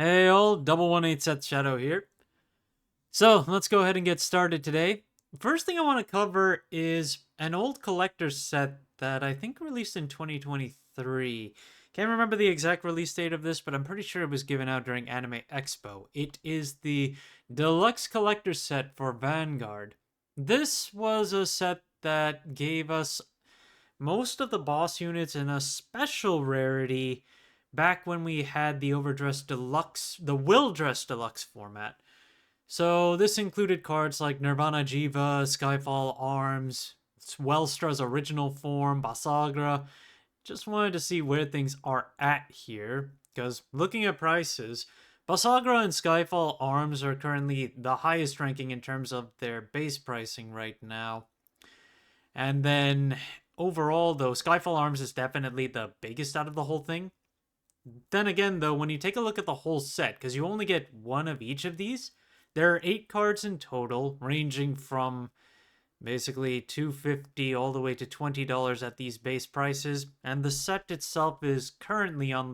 Hey, old double 1/8 Seth Shadow here. So let's go ahead and get started today. First thing I want to cover is an old collector's set that I think released in 2023. Can't remember the exact release date of this, but I'm pretty sure it was given out during Anime Expo. It is the Deluxe collector's set for Vanguard. This was a set that gave us most of the boss units in a special rarity back when we had the Overdress Deluxe, the Will Dress Deluxe format. So this included cards like Nirvana Jiva, Skyfall Arms, Welstra's original form, Basagra. Just wanted to see where things are at here, because looking at prices, Basagra and Skyfall Arms are currently the highest ranking in terms of their base pricing right now. And then overall, though, Skyfall Arms is definitely the biggest out of the whole thing. Then again, though, when you take a look at the whole set, because you only get one of each of these, there are 8 cards in total, ranging from basically $250 all the way to $20 at these base prices, and the set itself is currently on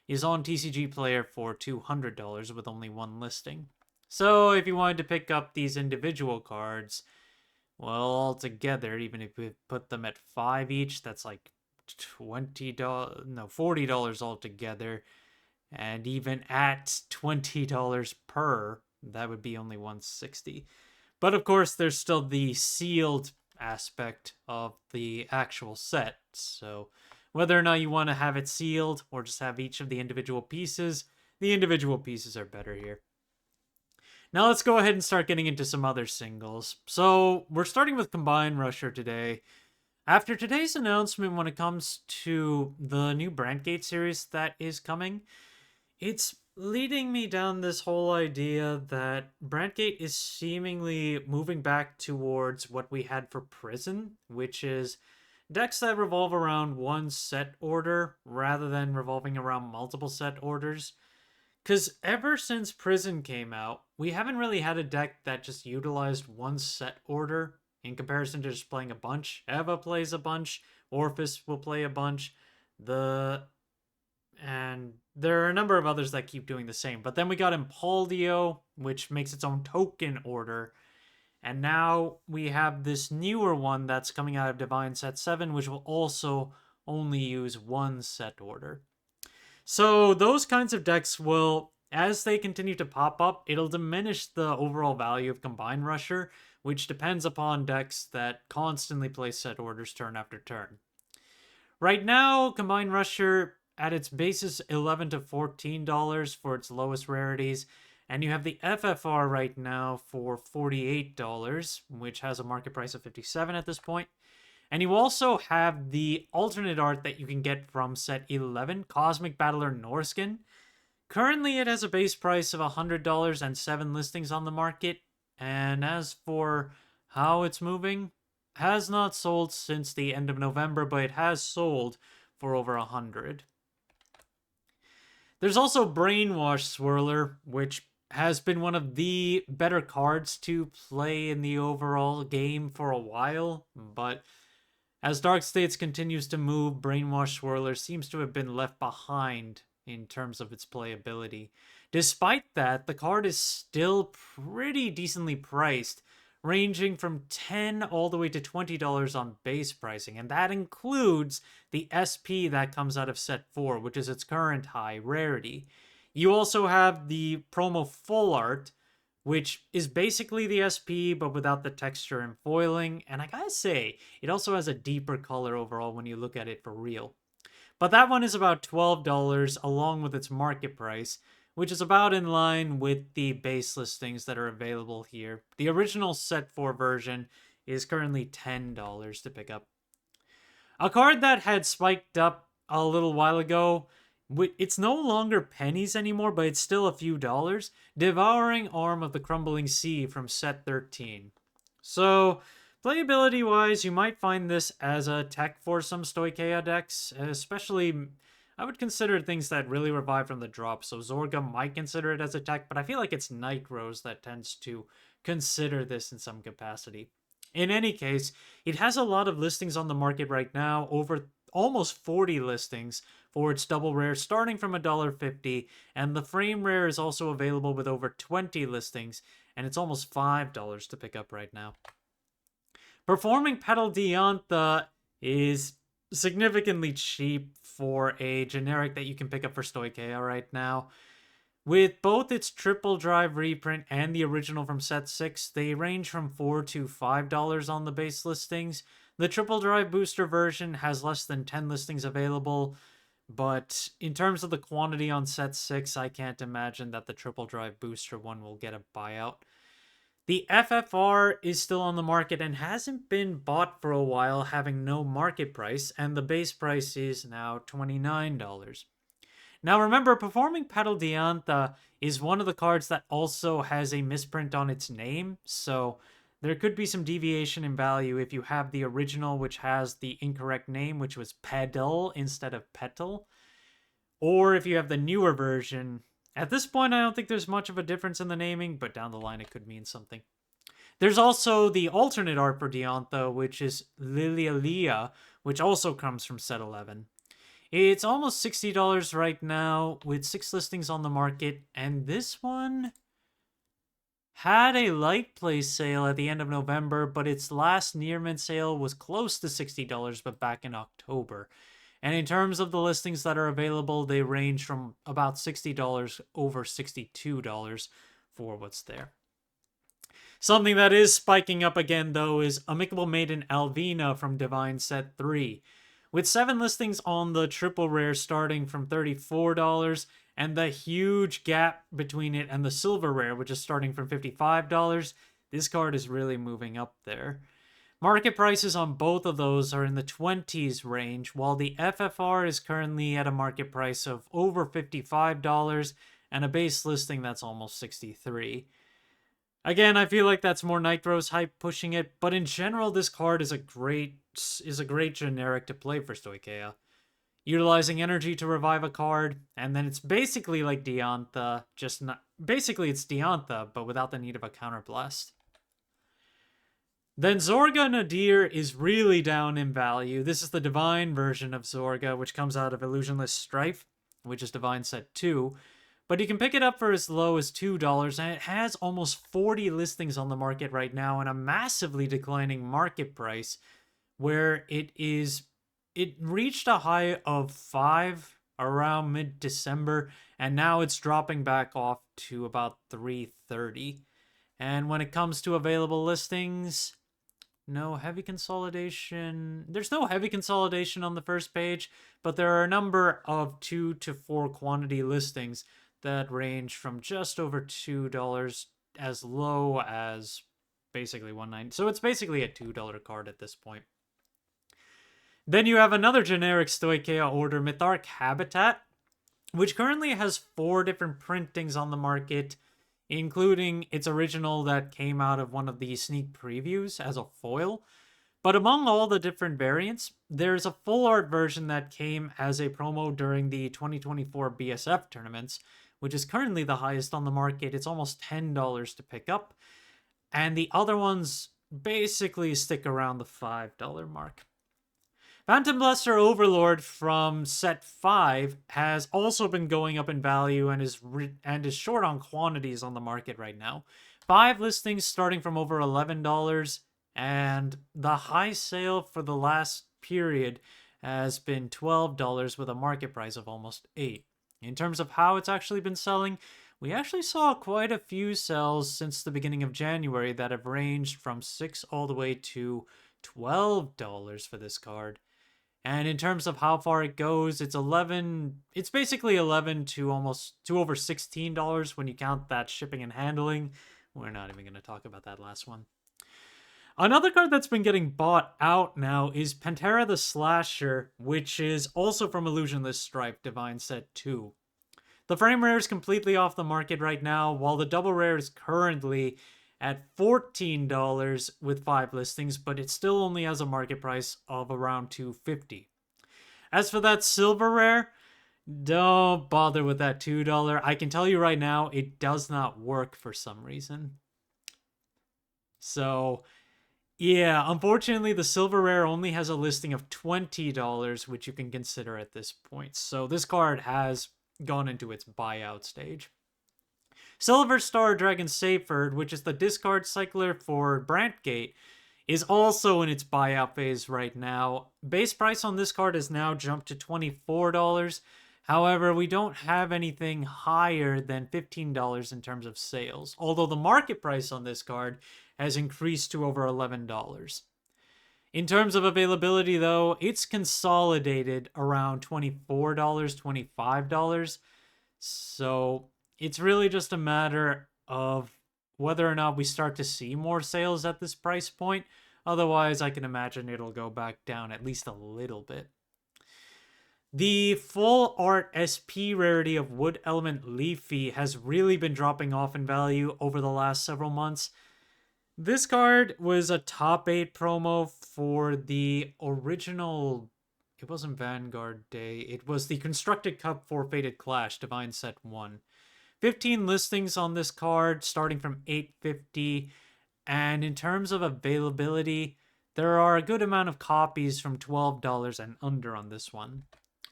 TCG Player for $200 with only one listing. So if you wanted to pick up these individual cards, well, altogether, even if we put them at 5 each, that's like $20, no, $40 altogether. And even at $20 per, that would be only $160. But of course, there's still the sealed aspect of the actual set. So whether or not you want to have it sealed or just have each of the individual pieces are better here. Now let's go ahead and start getting into some other singles. So we're starting with Combine Rusher today. After today's announcement when it comes to the new Brandt Gate series that is coming, it's leading me down this whole idea that Brandt Gate is seemingly moving back towards what we had for Prison, which is decks that revolve around one set order rather than revolving around multiple set orders. Because ever since Prison came out, we haven't really had a deck that just utilized one set order in comparison to just playing a bunch. Eva plays a bunch, Orphis will play a bunch, and there are a number of others that keep doing the same. But then we got Impaldio, which makes its own token order. And now we have this newer one that's coming out of DivineZ 7, which will also only use one set order. So those kinds of decks will, as they continue to pop up, it'll diminish the overall value of Combine Rusher, which depends upon decks that constantly play set orders turn after turn. Right now, Combine Rusher at its base is $11 to $14 for its lowest rarities, and you have the FFR right now for $48, which has a market price of $57 at this point. And you also have the alternate art that you can get from set 11, Cosmic Battler Norskin. Currently, it has a base price of $100 and 7 listings on the market. And as for how it's moving, has not sold since the end of November, but it has sold for over 100. There's also Brainwash Swirler, which has been one of the better cards to play in the overall game for a while, but as Dark States continues to move, Brainwash Swirler seems to have been left behind in terms of its playability. Despite that, the card is still pretty decently priced, ranging from $10 all the way to $20 on base pricing, and that includes the SP that comes out of set 4, which is its current high rarity. You also have the promo full art, which is basically the SP, but without the texture and foiling. And I gotta say, it also has a deeper color overall when you look at it for real. But that one is about $12 along with its market price, which is about in line with the base listings that are available here. The original set 4 version is currently $10 to pick up. A card that had spiked up a little while ago, it's no longer pennies anymore, but it's still a few dollars. Devouring Arm of the Crumbling Sea from set 13. So, playability-wise, you might find this as a tech for some Stoicheia decks, especially, I would consider things that really revive from the drop. So Zorga might consider it as a tech, but I feel like it's Night-Rose that tends to consider this in some capacity. In any case, it has a lot of listings on the market right now, over almost 40 listings for its double rare starting from $1.50, and the frame rare is also available with over 20 listings, and it's almost $5 to pick up right now. Performing Petal Diantha is significantly cheap for a generic that you can pick up for Stoicheia right now. With both its triple drive reprint and the original from set 6, they range from $4 to $5 on the base listings. The triple drive booster version has less than 10 listings available, but in terms of the quantity on set 6, I can't imagine that the triple drive booster one will get a buyout. The FFR is still on the market and hasn't been bought for a while, having no market price, and the base price is now $29. Now remember, Performing Petal Diantha is one of the cards that also has a misprint on its name, so there could be some deviation in value if you have the original, which has the incorrect name, which was Pedal instead of Petal, or if you have the newer version. At this point, I don't think there's much of a difference in the naming, but down the line it could mean something. There's also the alternate art for Diantha, which is Lilia, which also comes from set 11. It's almost $60 right now with 6 listings on the market, and this one had a light play sale at the end of November, but its last near mint sale was close to $60, but back in October. And in terms of the listings that are available, they range from about $60 over $62 for what's there. Something that is spiking up again, though, is Amicable Maiden Alvina from DivineZ 3. With 7 listings on the triple rare starting from $34, and the huge gap between it and the silver rare, which is starting from $55, this card is really moving up there. Market prices on both of those are in the 20s range, while the FFR is currently at a market price of over $55 and a base listing that's almost $63. Again, I feel like that's more Nitro's hype pushing it, but in general, this card is a great generic to play for Stoicheia. Utilizing energy to revive a card, and then it's basically like Diantha, basically it's Diantha, but without the need of a counterblast. Then Zorga Nadir is really down in value. This is the Divine version of Zorga, which comes out of Illusionless Strife, which is DivineZ 2. But you can pick it up for as low as $2, and it has almost 40 listings on the market right now and a massively declining market price, where it reached a high of 5 around mid-December, and now it's dropping back off to about 330. And when it comes to available listings, no heavy consolidation. There's no heavy consolidation on the first page, but there are a number of 2 to 4 quantity listings that range from just over $2 as low as basically $1.90. So it's basically a $2 card at this point. Then you have another generic Stoicheia order, Mytharch Habitat, which currently has 4 different printings on the market, including its original that came out of one of the sneak previews as a foil. But among all the different variants, there's a full art version that came as a promo during the 2024 BSF tournaments, which is currently the highest on the market. It's almost $10 to pick up. And the other ones basically stick around the $5 mark. Phantom Blaster Overlord from set 5 has also been going up in value and is short on quantities on the market right now. 5 listings starting from over $11, and the high sale for the last period has been $12 with a market price of almost $8. In terms of how it's actually been selling, we actually saw quite a few sales since the beginning of January that have ranged from $6 all the way to $12 for this card. And in terms of how far it goes, it's basically $11 to over $16 when you count that shipping and handling. We're not even going to talk about that last one. Another card that's been getting bought out now is Pantera the Slasher, which is also from Illusionless Strife, DivineZ 2. The frame rare is completely off the market right now, while the double rare is currently at $14 with 5 listings, but it still only has a market price of around $2.50. As for that silver rare, don't bother with that $2. I can tell you right now, it does not work for some reason. So Yeah, unfortunately, the silver rare only has a listing of $20, which you can consider at this point. So this card has gone into its buyout stage. Silver Star Dragon Seyfried, which is the discard cycler for Brandt Gate, is also in its buyout phase right now. Base price on this card has now jumped to $24. However, we don't have anything higher than $15 in terms of sales, although the market price on this card has increased to over $11. In terms of availability, though, it's consolidated around $24, $25. So it's really just a matter of whether or not we start to see more sales at this price point. Otherwise, I can imagine it'll go back down at least a little bit. The full art SP rarity of Wood Element Leafy has really been dropping off in value over the last several months. This card was a top 8 promo for the original. It wasn't Vanguard Day. It was the Constructed Cup for Fated Clash, DivineZ 1. 15 listings on this card, starting from $8.50. And in terms of availability, there are a good amount of copies from $12 and under on this one.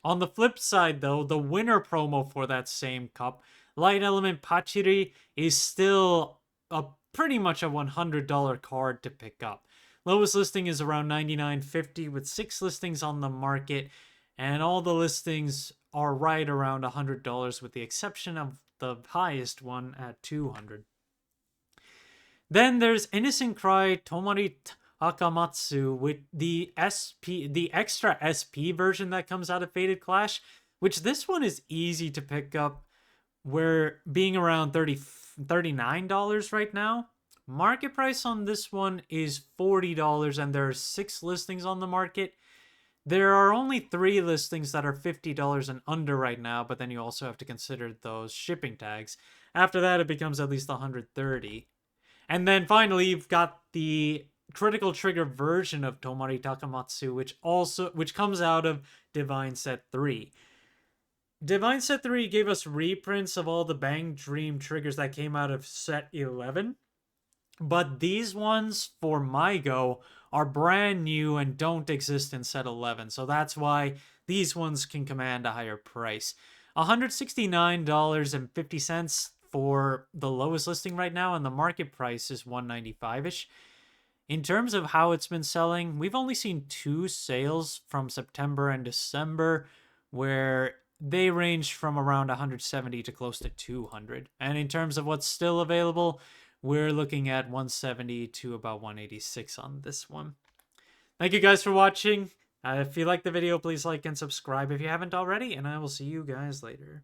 On the flip side, though, the winner promo for that same cup, Light Element Pachiri, is still a pretty much a $100 card to pick up. Lowest listing is around $99.50 with 6 listings on the market, and all the listings are right around $100 with the exception of the highest one at $200. Then there's Innocent Cry Tomari Akamatsu with the extra SP version that comes out of Fated Clash, which this one is easy to pick up. We're being around $39 right now. Market price on this one is $40, and there are 6 listings on the market. There are only 3 listings that are $50 and under right now, but then you also have to consider those shipping tags. After that, it becomes at least $130. And then finally, you've got the Critical Trigger version of Tomari Takamatsu, which comes out of DivineZ 3. DivineZ 3 gave us reprints of all the Bang Dream triggers that came out of set 11. But these ones for MyGo are brand new and don't exist in set 11. So that's why these ones can command a higher price. $169.50 for the lowest listing right now, and the market price is $195-ish. In terms of how it's been selling, we've only seen 2 sales from September and December where they range from around $170 to close to $200. And in terms of what's still available, we're looking at $170 to about $186 on this one. Thank you guys for watching. If you liked the video, please like and subscribe if you haven't already, and I will see you guys later.